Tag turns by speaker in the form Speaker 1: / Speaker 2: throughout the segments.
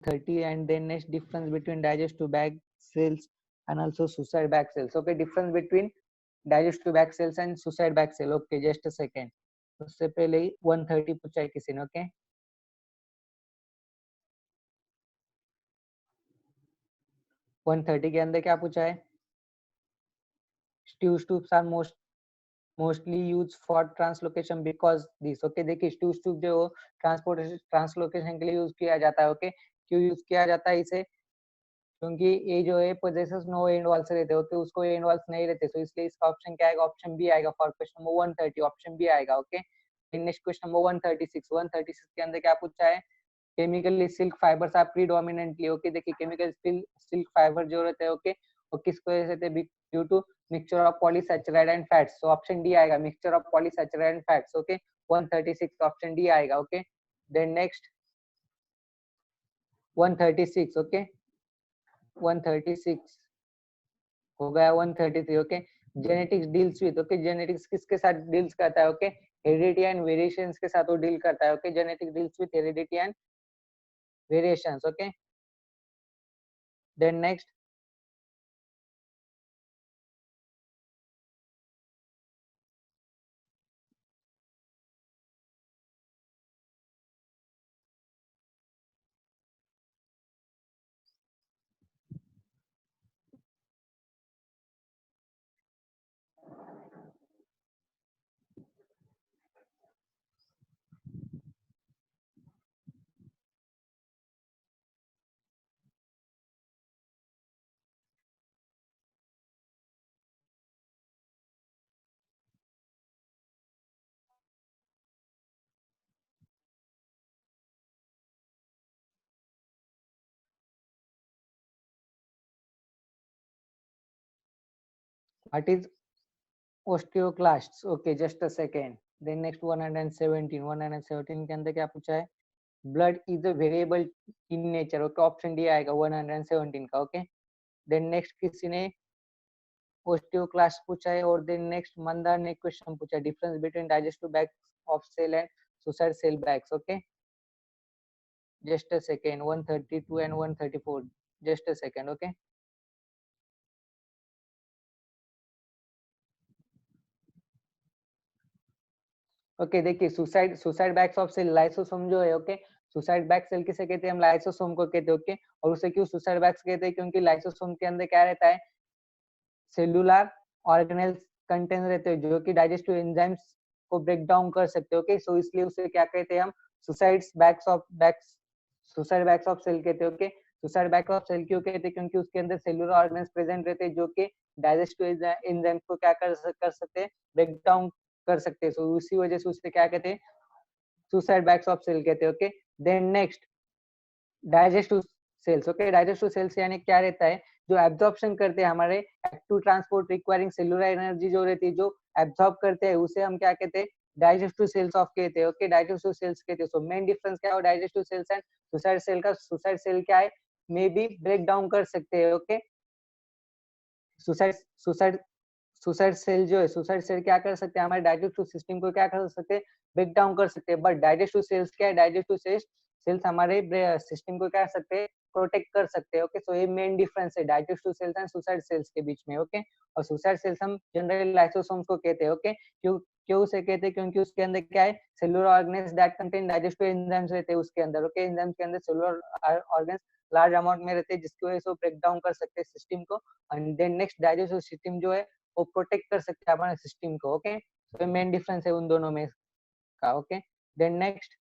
Speaker 1: 30, and then next difference between digestive bag cells and also suicide bag cells. Okay, difference between digestive bag cells and suicide bag cell. Okay, just a second. उससे पहले ही 130 पूछा है किसी ने. Okay, 130 के अंदर क्या पूछा है? Stew tubes are mostly used for translocation because this. Okay, देखिए stew tube जो ट्रांसलोकेशन के लिए यूज किया जाता है. ओके, क्यों यूज किया जाता है इसे? क्योंकि ये जो है पोजेसेस नो एंड वॉल्स रहते होते, उसको एंड वॉल्स नहीं रहते, तो इसलिए इसका ऑप्शन क्या आएगा? ऑप्शन बी आएगा for question number 130. Option B आएगा. Okay, next question number 136. 136 के अंदर क्या पूछा है? Chemically silk fibers are predominantly. Okay, देखिए केमिकल सिल्क फाइबर जो रहते हैं, ओके, वो किसको वजह से due to mixture of polysaccharide and fats. So option D आएगा, mixture of polysaccharide and fats. Okay, 136 option D आएगा. Okay, then next 136. ओके, 136 हो गया. 133. Okay, genetics deals with. Okay, genetics किसके साथ डील्स करता है? ओके, हेरिडिटी एंड वेरिएशंस के साथ वो डील करता है. Okay, genetics deals with heredity and variations. Okay, then next what is osteoclasts. Okay, just a second. Then next 117. 117 के अंदर क्या पूछा है? Blood is a variable in nature. Okay, option D आएगा 117 का. ओके, देन नेक्स्ट किसी ने osteoclast पूछा है, और देन नेक्स्ट मंदार ने क्वेश्चन पूछा है, difference between digestive bags of cell and suicide cell bags. Okay, just a second. 132 and 134. just a second. Okay, okay, देखिए suicide bags of cell lysosome जो है. ओके, सुसाइड बैग सेल किसे कहते हैं? हम लाइसोसोम को कहते हैं. ओके, और उसे क्यों सुसाइड बैग्स कहते हैं? क्योंकि लाइसोसोम के अंदर क्या रहता है? सेलुलर ऑर्गेनेल्स कंटेन रहते हैं जो कि डाइजेस्टिव एंजाइम्स को ब्रेक डाउन कर सकते हैं. ओके, सो इसलिए उसे क्या कहते हैं हम? सुसाइड बैग्स ऑफ सेल कहते हैं. Okay, suicide bags of cell क्यों कहते हैं? क्योंकि उसके अंदर सेलुलर ऑर्गेनेल्स प्रेजेंट रहते हैं जो कि डाइजेस्टिव एंजाइम्स को क्या कर सकते हैं? ब्रेक डाउन कर सकते हैं. सो उसी वजह से उसे क्या कहते हैं? सुसाइड बैग्स ऑफ सेल कहते हैं. Okay, then next digestive cells. Okay, digestive cells यानी क्या रहता है? जो एब्जॉर्प्शन करते हैं हमारे active transport requiring cellular energy जो रहती है, जो एब्जॉर्ब करते हैं, उसे हम क्या कहते हैं? डाइजेस्टिव सेल्स ऑफ कहते हैं. ओके, डाइजेस्टिव सेल्स कहते हैं. सो मेन डिफरेंस क्या है digestive cells and suicide cell का? सुसाइड सेल क्या है? मे बी ब्रेक डाउन कर सकते हैं. Okay, suicide suicide suicide cell जो है, सुसाइड सेल क्या कर सकते हैं? हमारे डाइजेस्टिव सिस्टम को क्या कर सकते हैं? ब्रेक डाउन कर सकते हैं. बट डाइजेस्टिव सेल्स क्या है? डाइजेस्टिव सेल्स हमारे सिस्टम को क्या कर सकते हैं? प्रोटेक्ट कर सकते हैं. ओके, सो ये मेन डिफरेंस है digestive cells and suicide cells के बीच में. ओके, और सुसाइड सेल्स हम जनरली लाइसोसोम्स को कहते हैं. ओके, क्यों क्यों उसे कहते हैं? क्योंकि उसके अंदर क्या है? Cellular organelles that contain digestive enzymes रहते हैं उसके अंदर. ओके, एंजाइम्स के अंदर सेलुलर ऑर्गेन्स लार्ज अमाउंट में रहते हैं जिसकी वजह से वो ब्रेक डाउन कर सकते हैं सिस्टम को. And then next digestive system जो है वो प्रोटेक्ट कर सकते हैं हमारे सिस्टम को. ओके, तो मेन डिफरेंस है उन दोनों में का. Okay, then next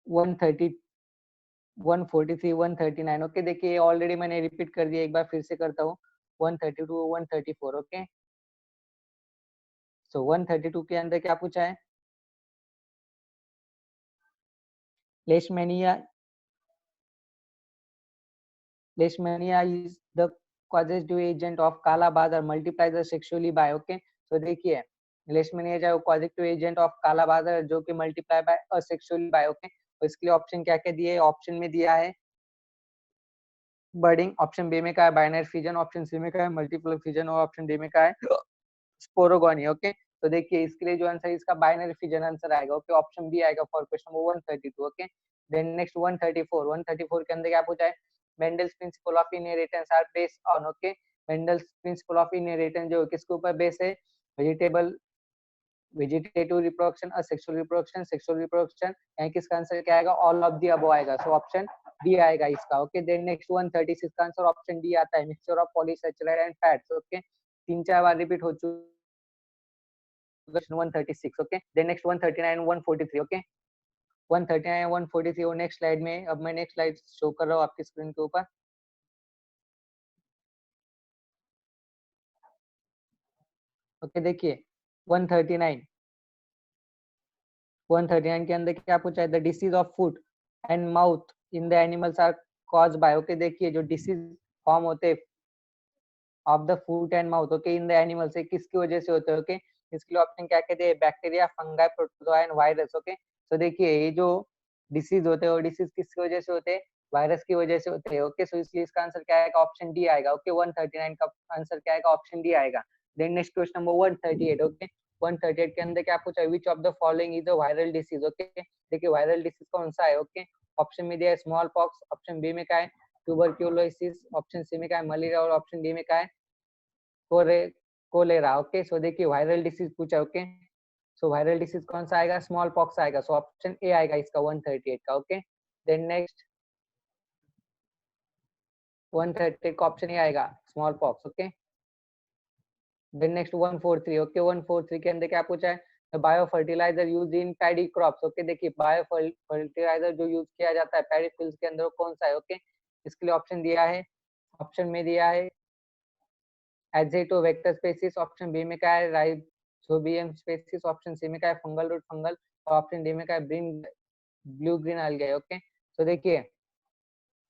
Speaker 1: 130 143 139. ओके, देखिए ऑलरेडी मैंने रिपीट कर दिया, एक बार फिर से करता हूँ. 132 134. ओके, सो 132 के अंदर क्या पूछा है? लेशमेनिया is the causative agent of काला बाजार multiplies sexually by. ओके, तो देखिए लेशमेनिया जो causative agent of काला बाजार जो कि multiply by asexually by. Okay, तो इसके लिए ऑप्शन क्या क्या दिए? ऑप्शन में दिया है बर्डिंग, ऑप्शन बी में क्या है? बाइनरी फिजन, ऑप्शन सी में क्या है? मल्टीपल फिजन, और ऑप्शन डी में क्या है? स्पोरोगोनी. ओके, तो देखिए इसके लिए जो आंसर इसका बाइनरी फिजन आंसर आएगा, ओके, ऑप्शन बी आएगा for question number 132, okay. Then next 134 के अंदर क्या पूछा है, Mendel's principle of inheritance are based on, okay, Mendel's principle of inheritance जो किसके ऊपर बेस है, vegetative reproduction, asexual reproduction, sexual reproduction, यहाँ किसका आंसर क्या आएगा, ऑल ऑफ द अबव आएगा, सो ऑप्शन डी आएगा इसका, ओके। देन नेक्स्ट 136 का आंसर ऑप्शन डी आता है, mixture of polysaccharide and fats, okay, 3-4 बार रिपीट हो चुका 136, ओके। देन नेक्स्ट 139 143, ओके, 139 143 और नेक्स्ट स्लाइड में, अब मैं नेक्स्ट स्लाइड शो कर रहा हूँ आपकी स्क्रीन के ऊपर, ओके। देखिए 139 के अंदर क्या पूछा है, the disease of foot and mouth in the animals are cause by, okay. देखिए जो डिसीज फॉर्म होते हैं of the foot and mouth, okay, in the animal से किसकी वजह से होते हैं, ओके। इसके लिए ऑप्शन क्या कहते हैं, bacteria, fungi, protozoa and virus, okay. तो देखिए ये जो डिसीज होते हैं वो डिसीज किसकी वजह से होते हैं, वायरस की वजह से होते हैं, ओके। सो इसलिए इसका आंसर क्या आएगा, ऑप्शन डी आएगा, ओके। 139 का आंसर क्या आएगा, ऑप्शन डी आएगा। Then next question number 138, okay. 138 के अंदर क्या पूछा है, which of the following is a viral disease, okay. देखिए वायरल डिसीज कौन सा है, ओके। ऑप्शन में दिया है स्मॉल पॉक्स, ऑप्शन बी में क्या है, ट्यूबरक्यूलोसिस, ऑप्शन सी में क्या है, मलेरिया, और ऑप्शन डी में क्या है, कोरे कोलेरा, ओके। सो देखिए वायरल डिसीज पूछा, ओके। सो वायरल डिसीज कौन सा आएगा, स्मॉल पॉक्स आएगा, सो ऑप्शन ए आएगा इसका 138 का, ओके। देन नेक्स्ट 138 का ऑप्शन ए आएगा, small pox, okay. Then next 143, okay. 143 के अंदर क्या पूछा है, bio fertilizer use in paddy crops, okay. देखिए बायो फर्टिलाइजर जो यूज किया जाता है पैडी फील्ड्स के अंदर कौन सा है, ओके। इसके लिए ऑप्शन दिया है, ऑप्शन में दिया है एजेटो वेक्टर स्पेसिस, ऑप्शन बी में क्या है, राइजोबियम स्पेसिस, ऑप्शन सी में क्या है, फंगल रूट फंगल, और ऑप्शन डी में क्या है, ब्लू ग्रीन algae, ओके। तो देखिए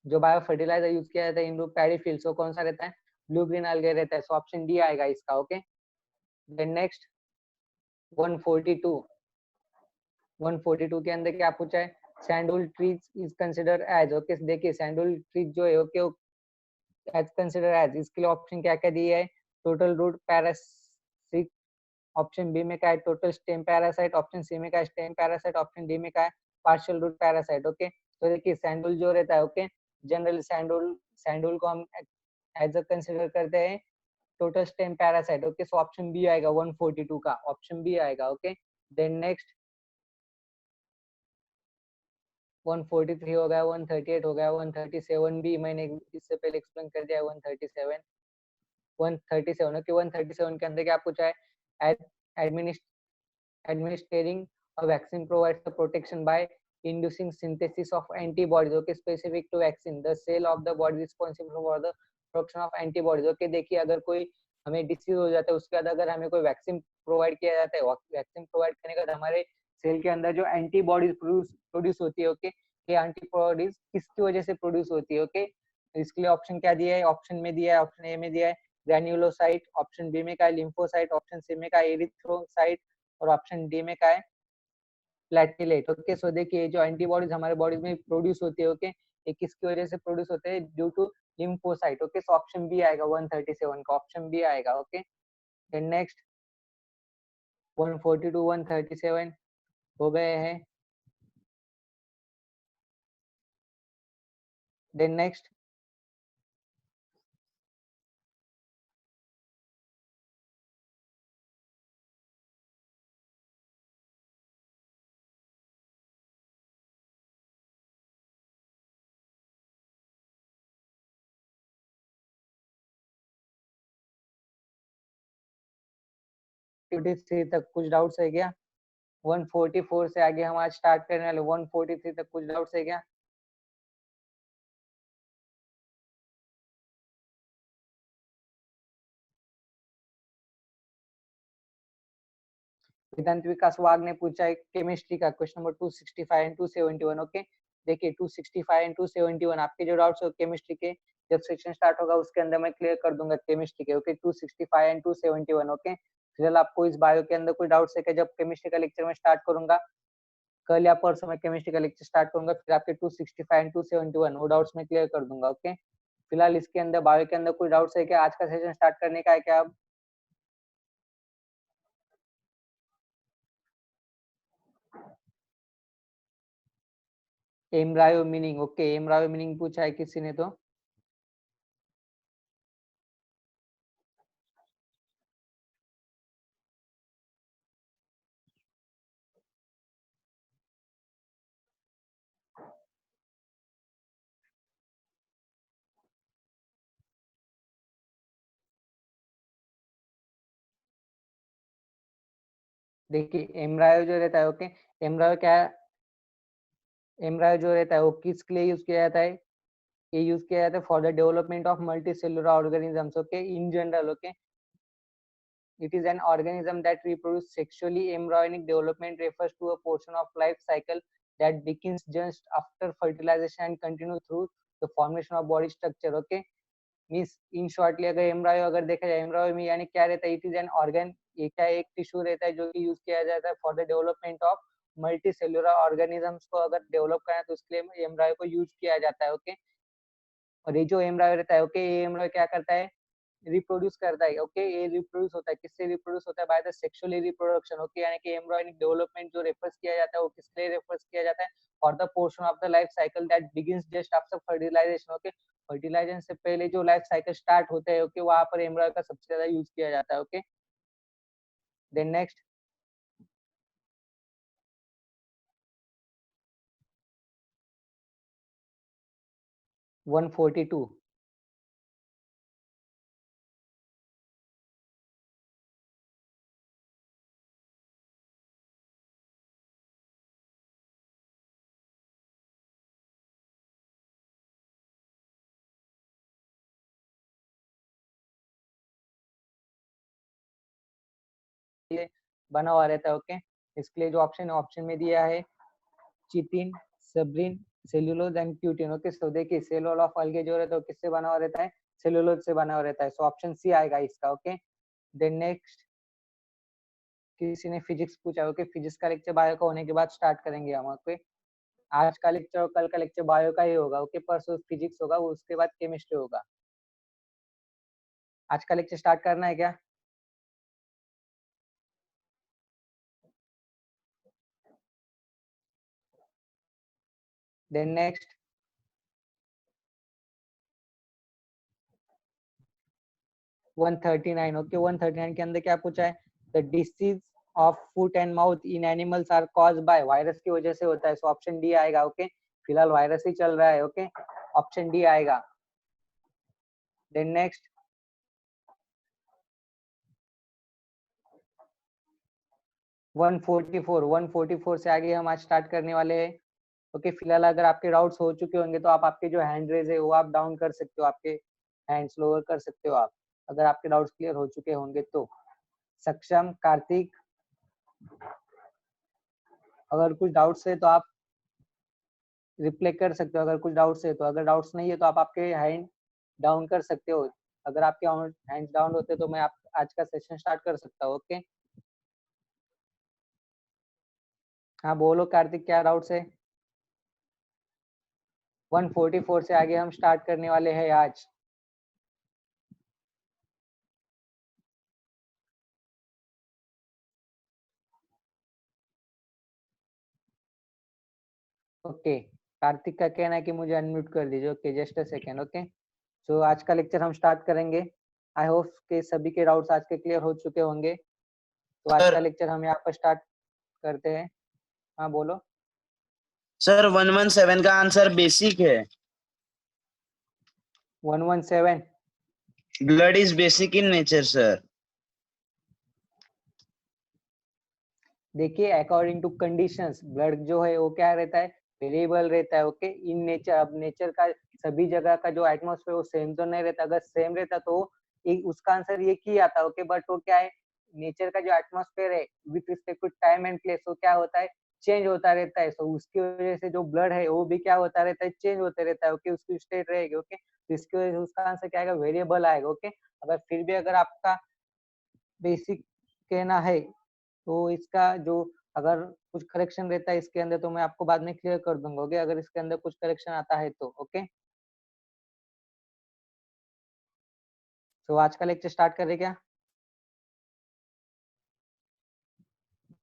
Speaker 1: जो बायो फर्टिलाइजर यूज किया जाता है इन पैडी फील्ड्स को कौन सा रहता है, ब्लू ग्रीन algae रहता है, सो ऑप्शन डी आएगा इसका, ओके। देन नेक्स्ट 142 142 के अंदर क्या पूछा है, sandal trees is consider as, okay. देखिए सैंडल ट्रीज जो है, ओके, एज कंसिडर एज, इसके लिए ऑप्शन क्या क्या दिए है, total root parasite, option B में क्या है, total stem parasite, option C में क्या है, स्टेम पैरासाइट, ऑप्शन डी में क्या है, पार्शियल रूट पैरासाइट, ओके। तो देखिए सैंडल जो रहता है, ओके, जनरली सैंडल सैंडल को हम एज अ कंसिडर करते हैं total stem parasite, okay. So option B आएगा 142 का, ऑप्शन बी आएगा, ओके। देन नेक्स्ट 143 हो गया, 138 हो गया, 137 भी मैंने इससे पहले एक्सप्लेन कर दिया है, 137 ओके। 137 के अंदर क्या पूछा है, administering a vaccine provides the protection by inducing synthesis of antibodies, okay, specific to vaccine, the cell of the body responsible for the production of antibodies, okay। देखिए अगर कोई हमें डिसीज हो जाता है उसके बाद अगर हमें कोई वैक्सीन प्रोवाइड किया जाता है, वैक्सीन प्रोवाइड करने के बाद हमारे सेल के अंदर जो एंटीबॉडीज प्रोड्यूस होती है, ओके, ये एंटीबॉडीज किसकी वजह से प्रोड्यूस होती है, ओके। इसके लिए ऑप्शन क्या दिया है, ऑप्शन में दिया है, ऑप्शन ए में दिया है ग्रैन्युलोसाइट, ऑप्शन बी में क्या है, लिम्फोसाइट, ऑप्शन सी में क्या है, एरिथ्रोसाइट, और ऑप्शन डी में क्या है, प्लेटलेट, ओके। सो देखिए जो एंटीबॉडीज हमारे बॉडी में प्रोड्यूस होती है, ओके, ये किसकी वजह से प्रोड्यूस होते हैं, due to lymphocyte, okay. So option B आएगा 137 का, ऑप्शन बी आएगा, ओके। देन नेक्स्ट 142 137 हो गए हैं। देन नेक्स्ट तक कुछ डाउट्स है क्या, 144 से आगे हम आज स्टार्ट करने वाले, 143 तक कुछ डाउट्स है क्या। वेदांत विकास वाघ ने पूछा है केमिस्ट्री का क्वेश्चन नंबर 265 एंड 271, ओके। देखिए 265 एंड 271 आपके जो डाउट्स हो केमिस्ट्री के जब सेक्शन स्टार्ट होगा उसके अंदर मैं क्लियर कर दूंगा केमिस्ट्री के, ओके। 265 and 271, okay. फिलहाल आपको इस बायो के अंदर कोई डाउट्स है क्या, जब केमिस्ट्री का लेक्चर मैं स्टार्ट करूंगा कल या परसों में केमिस्ट्री का लेक्चर स्टार्ट करूंगा, फिर आपके 265 एंड 271 वो डाउट्स मैं क्लियर कर दूंगा, ओके। फिलहाल इसके अंदर बायो के अंदर कोई डाउट्स है क्या, आज का सेशन स्टार्ट करने का है क्या। Embryo meaning, okay embryo meaning पूछा है किसी ने तो देखिए एम्ब्रायो जो रहता है ओके, एम्ब्रायो क्या, एम्ब्रायो जो रहता है वो किसके लिए यूज किया जाता है, ये यूज किया जाता है for the development of multi cellular organisms, okay in general, okay it is an organism that reproduces sexually. Embryonic development refers to a portion of life cycle that begins just after fertilization and continue through the formation of body structure, okay means in shortly अगर embryo अगर देखा जाए embryo में यानी क्या रहता है, it is an organ, ये क्या एक टिश्यू रहता है जो कि यूज किया जाता है for the development of multi cellular organisms को अगर डेवलप करना है तो उसके लिए एम्ब्रायो को यूज किया जाता है, ओके और ये जो एम्ब्रायो रहता है ओके ये एम्ब्रायो क्या करता है, रिप्रोड्यूस करता है, ओके ये रिप्रोड्यूस होता है, किससे रिप्रोड्यूस होता है, by the sexually reproduction, okay यानी कि एम्ब्रियोनिक डेवलपमेंट जो रेफर्स किया जाता है वो किसके लिए रेफर्स किया जाता है, for the portion of the life cycle that begins just after fertilization, okay fertilization से पहले जो लाइफ साइकिल स्टार्ट होते हैं ओके वहां पर एम्ब्रियो का सबसे ज्यादा यूज किया जाता है, ओके देन नेक्स्ट 142 बना हुआ रहता है, ओके इसके लिए जो ऑप्शन है ऑप्शन में दिया है chitin, suberin, cellulose and cutin, okay so देखिए सेल ऑफ अलगे जो रहता है किससे बना हुआ रहता है, सेल्यूलोज से बना हुआ रहता है, सो ऑप्शन सी आएगा इसका, ओके देन नेक्स्ट किसी ने फिजिक्स पूछा, ओके फिजिक्स का लेक्चर बायो का होने के बाद स्टार्ट करेंगे हम, ओके आज का लेक्चर और कल का लेक्चर बायो का ही होगा, ओके परसों फिजिक्स होगा उसके बाद केमिस्ट्री होगा, आज का लेक्चर स्टार्ट करना है क्या, देन नेक्स्ट 139, ओके 139 के अंदर क्या पूछा है, the disease of foot and mouth in animals are caused by, virus की वजह से होता है, सो ऑप्शन डी आएगा, ओके फिलहाल वायरस ही चल रहा है, ओके ऑप्शन डी आएगा, देन नेक्स्ट 144 से आगे हम आज स्टार्ट करने वाले हैं, ओके फिलहाल अगर आपके डाउट्स हो चुके होंगे तो आप आपके जो हैंड रेज है वो आप डाउन कर सकते हो, आपके हैंड्स लोअर कर सकते हो आप, अगर आपके डाउट्स क्लियर हो चुके होंगे तो सक्षम, कार्तिक, अगर कुछ डाउट्स है तो आप रिप्लाई कर सकते हो, अगर कुछ डाउट्स है तो, अगर डाउट्स नहीं है तो आप आपके हैंड डाउन कर सकते हो, अगर आपके हैंड्स डाउन होते तो मैं आप आज का सेशन स्टार्ट कर सकता हूँ, ओके हाँ बोलो कार्तिक क्या डाउट्स है, 144 से आगे हम स्टार्ट करने वाले हैं आज, ओके कार्तिक का कहना है कि मुझे अनम्यूट कर दीजिए, okay just a second, okay so आज का लेक्चर हम स्टार्ट करेंगे, आई होप के सभी के डाउट्स आज के क्लियर हो चुके होंगे, तो आज का लेक्चर हम यहाँ पर स्टार्ट करते हैं, हाँ बोलो
Speaker 2: सर 117 का आंसर बेसिक है,
Speaker 1: 117
Speaker 2: blood is basic in nature sir,
Speaker 1: देखिए अकॉर्डिंग टू कंडीशंस ब्लड जो है वो क्या रहता है, वेरिएबल रहता है, ओके इन नेचर, अब नेचर का सभी जगह का जो एटमॉस्फेयर वो सेम तो नहीं रहता, अगर सेम रहता तो उसका आंसर ये ही आता, ओके बट वो क्या है, नेचर का जो एटमॉस्फेयर है with respect to time and place वो क्या होता है, चेंज होता रहता है, सो उसकी वजह से जो ब्लड है वो भी क्या होता रहता है, चेंज होते रहता है, ओके उसकी स्टेट रहेगी, ओके तो इसकी वजह से उसका आंसर क्या आएगा, वेरिएबल आएगा, ओके अगर फिर भी अगर आपका बेसिक कहना है तो इसका जो अगर कुछ करेक्शन रहता है इसके अंदर तो मैं आपको बाद में क्लियर कर दूंगा, ओके अगर इसके अंदर कुछ करेक्शन आता है तो, ओके तो आज का लेक्चर स्टार्ट करें क्या,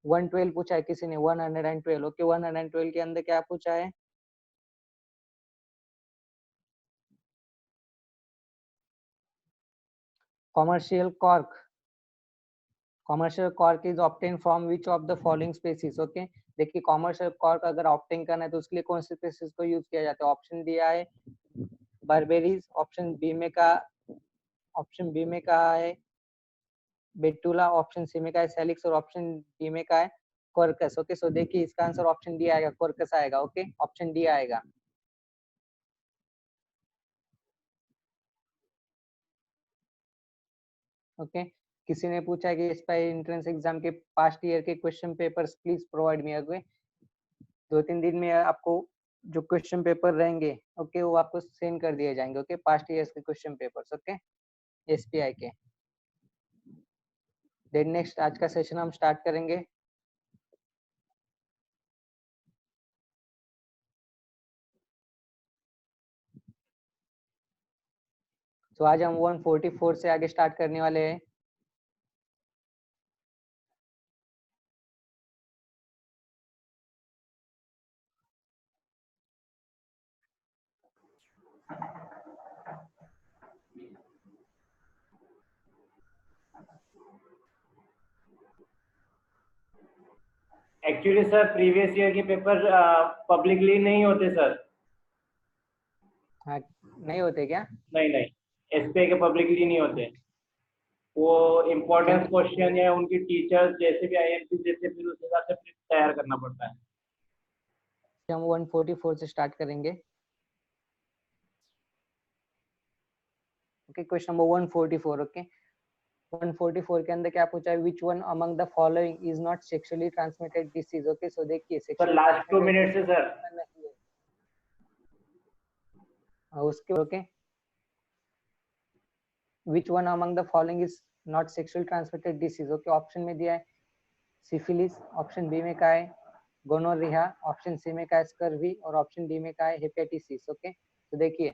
Speaker 1: 112 पूछा है किसी ने, 112, ओके 112 के अंदर क्या पूछा है, commercial cork is obtained from which of the following species? Okay, देखिए commercial cork अगर obtain करना है तो उसके लिए कौन से species को यूज किया जाता है? ऑप्शन दिया है barberries, ऑप्शन बी में का है बेटुला, ऑप्शन सी में का है सेलिक्स और ऑप्शन डी में का है कोर्कस। ओके, सो देखिए इसका आंसर ऑप्शन डी आएगा, कोर्कस आएगा। ओके, ऑप्शन डी आएगा। ओके, किसी ने पूछा कि इस पर एंट्रेंस एग्जाम के पास्ट ईयर के question papers please provide me. Okay, 2-3 दिन में आपको जो क्वेश्चन पेपर रहेंगे ओके वो आपको सेंड कर दिए जाएंगे। ओके, पास्ट ईयर्स के क्वेश्चन पेपर्स ओके एसपीआई के। देन नेक्स्ट आज का सेशन हम स्टार्ट करेंगे। तो आज हम 144 से आगे स्टार्ट करने वाले हैं।
Speaker 3: एक्चुअली सर प्रीवियस ईयर के पेपर पब्लिकली नहीं होते सर।
Speaker 1: हाँ, नहीं होते क्या?
Speaker 3: नहीं एसपीआई के पब्लिकली नहीं होते। वो इम्पोर्टेंस क्वेश्चन है उनकी टीचर्स जैसे भी आईएमपी जैसे फिर उस हिसाब से तैयार करना पड़ता है।
Speaker 1: हम 144 से स्टार्ट करेंगे। Okay, question number 144। ओके, 144 के अंदर क्या पूछा है? Which one among the following is not sexually transmitted disease. Okay, so देखिए
Speaker 3: सर लास्ट 2 मिनट से सर
Speaker 1: उसके okay which one among the following is not sexually transmitted disease. Okay, option में दिया है सिफिलिस, ऑप्शन बी में का है gonorrhoea, option C में का है स्कर्वी और ऑप्शन डी में का है हेपेटाइटिस। ओके, तो देखिए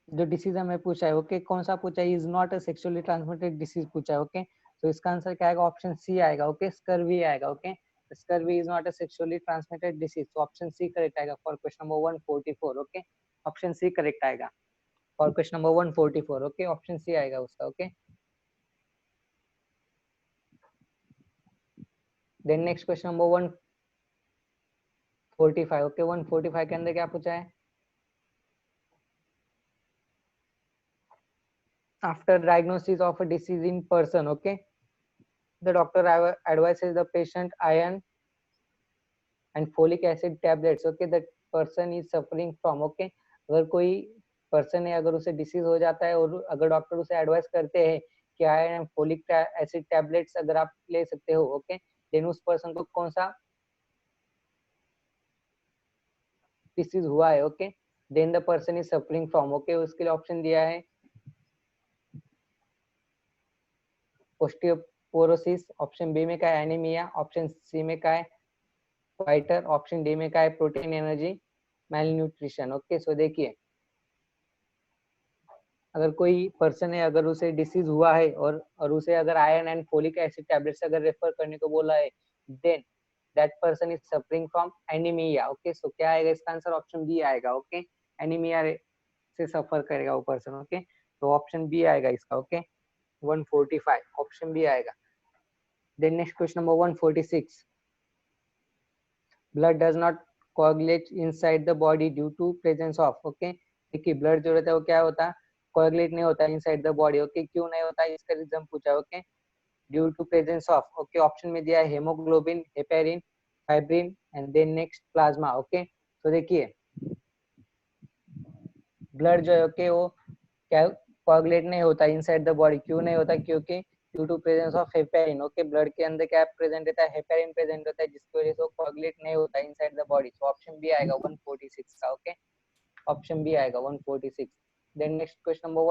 Speaker 1: जो डिसीज हमें पूछा है ओके कौन सा पूछा है? Is not a sexually transmitted disease पूछा है। ओके, तो इसका आंसर क्या आएगा? ऑप्शन सी आएगा। ओके, स्कर्वी आएगा। Okay, scurvy is not a sexually transmitted disease, तो ऑप्शन सी करेक्ट आएगा for question number 144। Okay, option C correct आएगा for question number 144। Okay, option C आएगा उसका। Okay, then next question number 145। Okay, 145 के अंदर क्या पूछा है? After diagnosis of a disease in person, okay, the doctor advises the patient iron and folic acid tablets, okay, that person is suffering from। okay, अगर कोई person है अगर उसे डिसीज हो जाता है और अगर डॉक्टर उसे एडवाइस करते हैं कि iron and folic acid tablets अगर आप ले सकते हो ओके, देन उस पर्सन को कौन सा डिसीज हुआ है? Okay, then the person is suffering from. Okay, उसके लिए ऑप्शन दिया है ओस्टियोपोरोसिस, ऑप्शन बी में का है एनीमिया, ऑप्शन सी में का है फाइटर, ऑप्शन डी में का है protein energy malnutrition. Okay, so देखिए अगर कोई पर्सन है अगर उसे डिसीज हुआ है और उसे अगर iron and folic acid tablets अगर रेफर करने को बोला है then that person is suffering from anaemia. Okay, so क्या आएगा इसका आंसर? ऑप्शन बी आएगा। ओके, एनीमिया से सफर करेगा वो पर्सन। ओके, तो ऑप्शन बी आएगा इसका। ओके, 145 ऑप्शन बी आएगा। Then next question number 146। Blood does not coagulate inside the body due to presence of। Okay, देखिए ब्लड जो रहता है वो क्या होता है? कोएगुलेट नहीं होता इनसाइड द बॉडी। ओके, क्यों नहीं होता है इसका रीजन पूछा। Okay, due to presence of. Okay, option में दिया है haemoglobin, heparin, fibrin and then next plasma. Okay, तो देखिए ब्लड जो है ओके वो क्या कोएगुलेट नहीं होता इनसाइड द बॉडी। क्यों नहीं होता? क्योंकि due to presence of heparin. Okay, blood के अंदर क्या प्रेजेंट रहता है? हेपेरिन प्रेजेंट होता है जिसकी वजह से वो कोएगुलेट नहीं होता इनसाइड द बॉडी। तो ऑप्शन बी आएगा 146 का। ओके, ऑप्शन बी आएगा 146। Then next question number